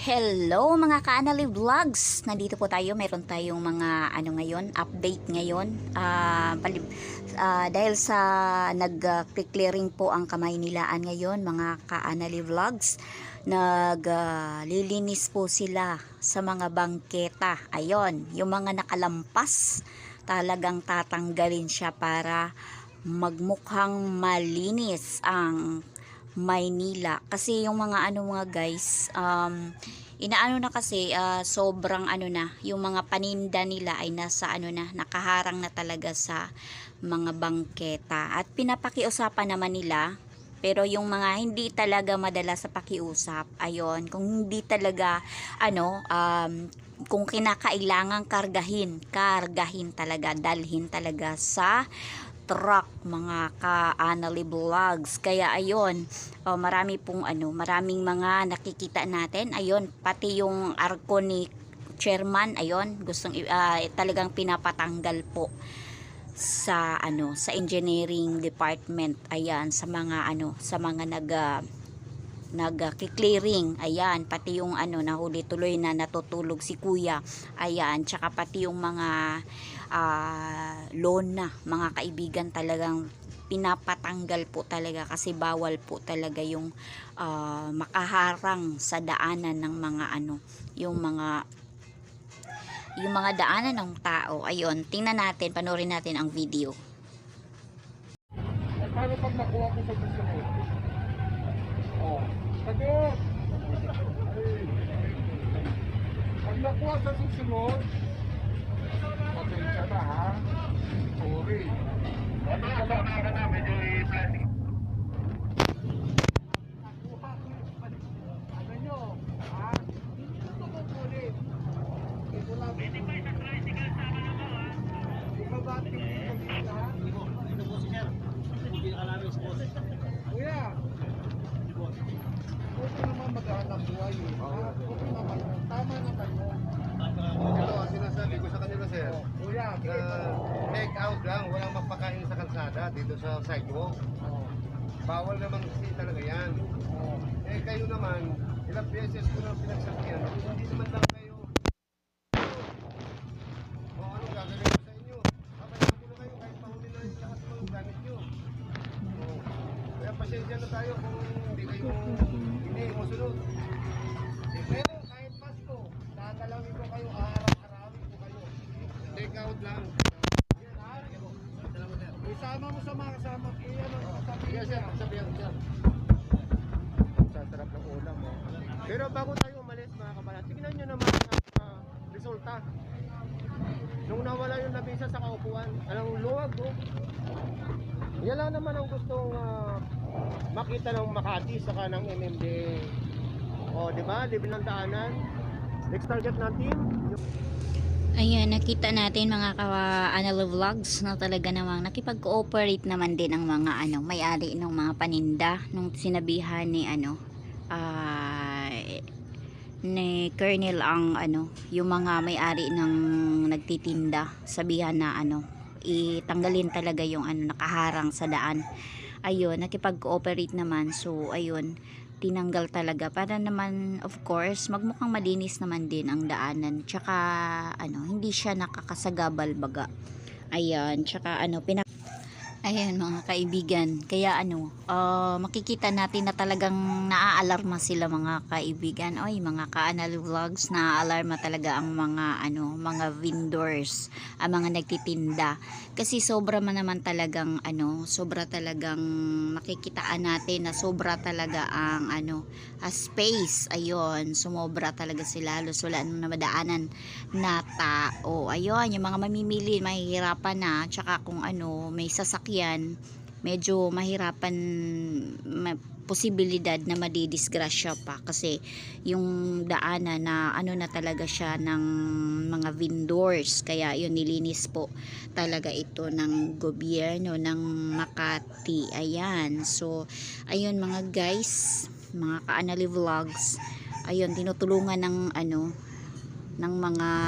Hello mga ka-Anali Vlogs! Nandito po tayo, meron tayong mga ngayon, update ngayon. Dahil sa nag-clearing po ang Kamaynilaan ngayon mga ka-Anali Vlogs, naglilinis po sila sa mga bangketa. Ayon, yung mga nakalampas, talagang tatanggalin siya para magmukhang malinis ang Maynila. Kasi yung mga mga guys, inaano na kasi sobrang na, yung mga paninda nila ay nasa nakaharang na talaga sa mga bangketa. At pinapakiusapan naman nila, pero yung mga hindi talaga madala sa pakiusap, ayon, kung hindi talaga kung kinakailangang kargahin talaga, dalhin talaga sa truck mga ka-Anali Vlogs. Kaya ayon, marami pong maraming mga nakikita natin. Ayon, pati yung arko ni chairman, ayon, gustong talagang pinapatanggal po sa sa engineering department. Ayan, sa mga sa mga nag-clearing, ayan, pati yung nahuli tuloy na natutulog si kuya, ayan, tsaka pati yung mga loan na mga kaibigan, talagang pinapatanggal po talaga kasi bawal po talaga yung makaharang sa daanan ng mga yung mga daanan ng tao. Ayun, tingnan natin, panoorin natin ang video. Paano pag nakuha ko sa susunod? Oh, sagot! Pag nakuha sa susunod, pasensya na ha. Sorry. Ano ka na, medyo i-planning. Nakuha ko yung ano nyo, ha? Hindi ko kukulit. Ito lang. Pwede ba isang tricycle sa mga mo, ha? Ikaw ba ang tingin ko dito, ha? Ito po si sir. Hindi ka namin si boss. Kuya! Okay naman mag-anak buhay eh. Okay naman. Tama naman mo. Ito ang sinasabi ko sa kanila, sir. Kuya, Take out lang, walang magpakain sa kalsada dito sa sidewalk. Bawal naman kasi talaga yan. Eh kayo naman, ilang beses ko na pinagsabihan, hindi naman lang kayo. O ano gagawin ko sa inyo? Kapayahan ko na kayo kahit mahuli na yung lahat ng gamit nyo. Kaya pasensya na tayo kung hindi kayo musunod. pero kahit Pasko, dadalawin ko kayo, aarap-arapin ko kayo. Take out lang. Isama mo sa mga kasama, sabihin Yes, sir. niya. Sabihan ko, sir. Sasarap ng ulam, oh. Pero bago tayo umalis, mga kabayan, tignan nyo naman ang resulta. Nung nawala yung lamesa sa kaupuan, anong luwag, oh. Yan lang naman ang gustong makita ng Makati saka ng MMDA. O, di ba? Libre ng daanan. Next target natin. Ayan, nakita natin mga ka-Anali Vlogs na talaga namang nakipag-cooperate naman din ang mga may-ari ng mga paninda nung sinabihan ni ni Colonel ang yung mga may-ari ng nagtitinda, sabihan na itanggalin talaga yung nakaharang sa daan. Ayun, nakipag-cooperate naman. So ayun, tinanggal talaga para naman, of course, magmukhang malinis naman din ang daanan, tsaka hindi siya nakakasagabal baga. Ayan, tsaka ayan mga kaibigan, kaya makikita natin na talagang naaalarma sila mga kaibigan. Oy, mga ka-Anali Vlogs, naaalarma talaga ang mga mga vendors, ang mga nagtitinda. Kasi sobra man naman talagang sobra talagang makikitaan natin na sobra talaga ang space. Ayun, sumobra talaga sila, halos wala nang namadaanan na tao. Ayun, yung mga mamimili mahihirapan na, tsaka kung may sasakyan, medyo mahirapan, posibilidad na madidisgrasya pa kasi yung daanan na na talaga siya ng mga vendors. Kaya yun, nilinis po talaga ito ng gobyerno ng Makati. Ayan, so ayun mga guys, mga ka-Anali Vlogs, ayun, tinutulungan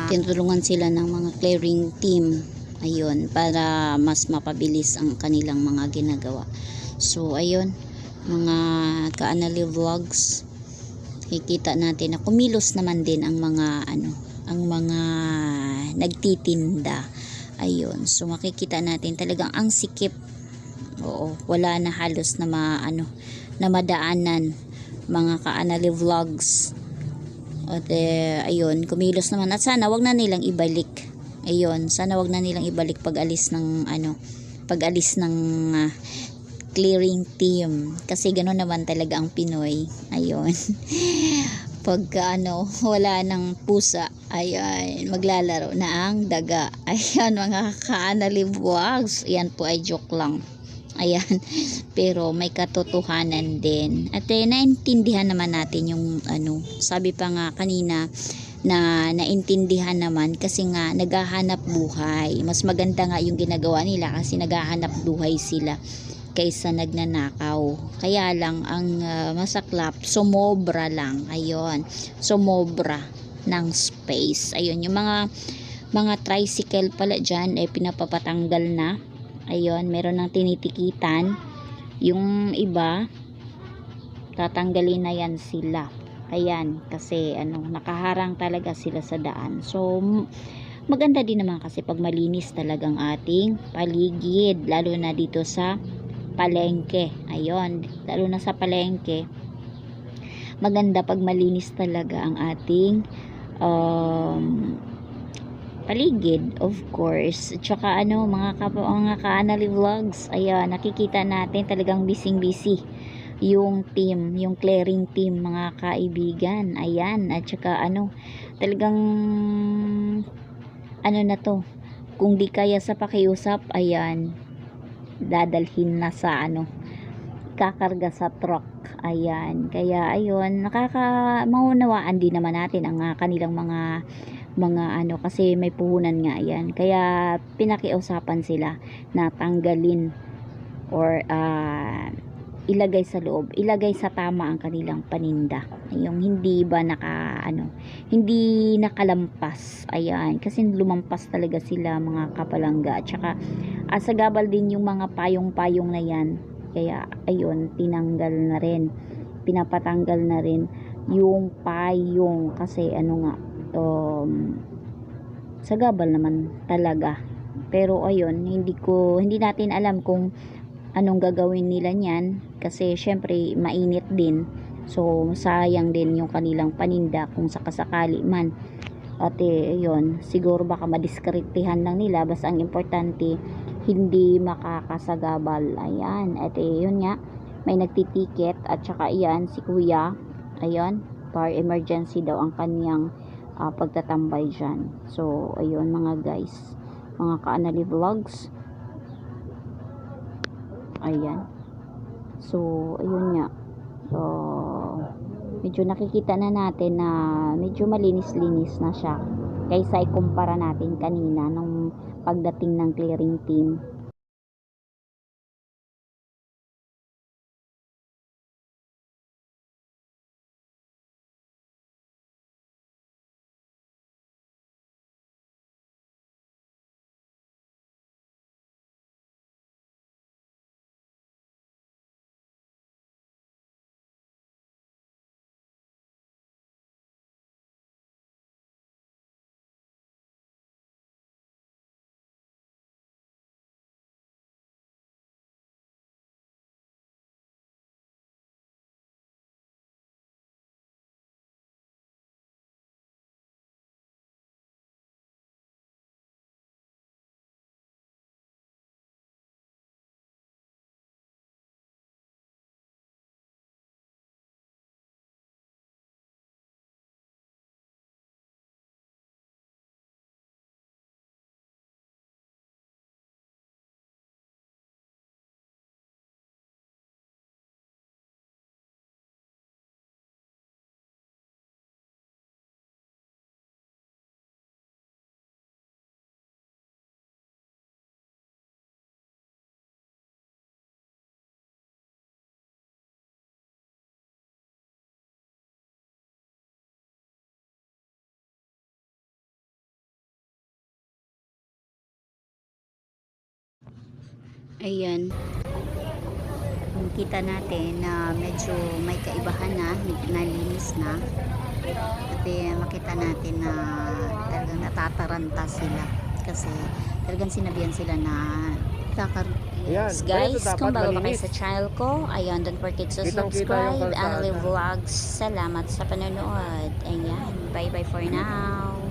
tinutulungan sila ng mga clearing team, ayun, para mas mapabilis ang kanilang mga ginagawa. So ayun mga ka-Anali Vlogs, Kikita natin na kumilos naman din ang mga ang mga nagtitinda. Ayun, so makikita natin talagang ang sikip. Oo, wala na halos na na madaanan mga ka-Anali Vlogs. At ayun, kumilos naman at sana wag na nilang ibalik. Ayun, sana wag na nilang ibalik pag-alis ng clearing team kasi gano'n naman talaga ang Pinoy. Ayun. Pagka wala ng pusa, ayan, maglalaro na ang daga. Ayan, mga ka-Anali Vlogs, yan po ay joke lang. Ayan, pero may katotohanan din. At naintindihan naman natin yung sabi pa nga kanina na naintindihan naman kasi nga naghahanap buhay. Mas maganda nga yung ginagawa nila kasi naghahanap buhay sila kaysa nagnanakaw. Kaya lang ang masaklap, sumobra lang. Ayun, sumobra ng space. Ayun, yung mga tricycle pala dyan pinapapatanggal na. Ayun, meron ng tinitikitan. Yung iba tatanggalin na yan sila. Ayan, kasi nakaharang talaga sila sa daan. So maganda din naman kasi pag malinis talagang ating paligid, lalo na dito sa palengke. Ayun, lalo na sa palengke, maganda pag malinis talaga ang ating paligid, of course. At saka mga ka-Anali Vlogs, ayan, nakikita natin talagang busy yung team, yung clearing team, mga kaibigan. Ayan, at saka talagang na to, kung di kaya sa pakiusap, ayan, dadalhin na sa kakarga sa truck. Ayan, kaya ayun, maunawaan din naman natin ang kanilang mga kasi may puhunan nga. Ayan, kaya pinakiusapan sila na tanggalin or ilagay sa loob, ilagay sa tama ang kanilang paninda, yung hindi ba hindi nakalampas. Ayan, kasi lumampas talaga sila, mga kapalangga. At saka asagabal din yung mga payong-payong na yan, kaya ayun, tinanggal na rin, pinapatanggal na rin yung payong kasi sagabal naman talaga. Pero ayun, hindi natin alam kung anong gagawin nila niyan kasi syempre mainit din, so sayang din yung kanilang paninda kung sakasakali man. At yun, siguro baka madiskriptihan lang nila, basta ang importante hindi makakasagabal. Ayan, at yun nga, may nagtitiket. At saka iyan, si kuya, ayun, for emergency daw ang kanyang pagtatambay dyan. So ayun mga guys, mga ka-Anali Vlogs, ayan. So ayun nga, so medyo nakikita na natin na medyo malinis-linis na siya kaysa ikumpara natin kanina nung pagdating ng clearing team. Ayan. kita natin na medyo may kaibahan na, nalinis na. At makita natin na talagang natataranta sila kasi talagang sinabihan sila na Ayan, yes, ganito guys, dapat kung bago pa kayo malinis. sa channel ko, ayun, don't forget to Kitang-kita yung subscribe kalsada. and live vlogs. Salamat sa panonood. Ayan, bye bye for now.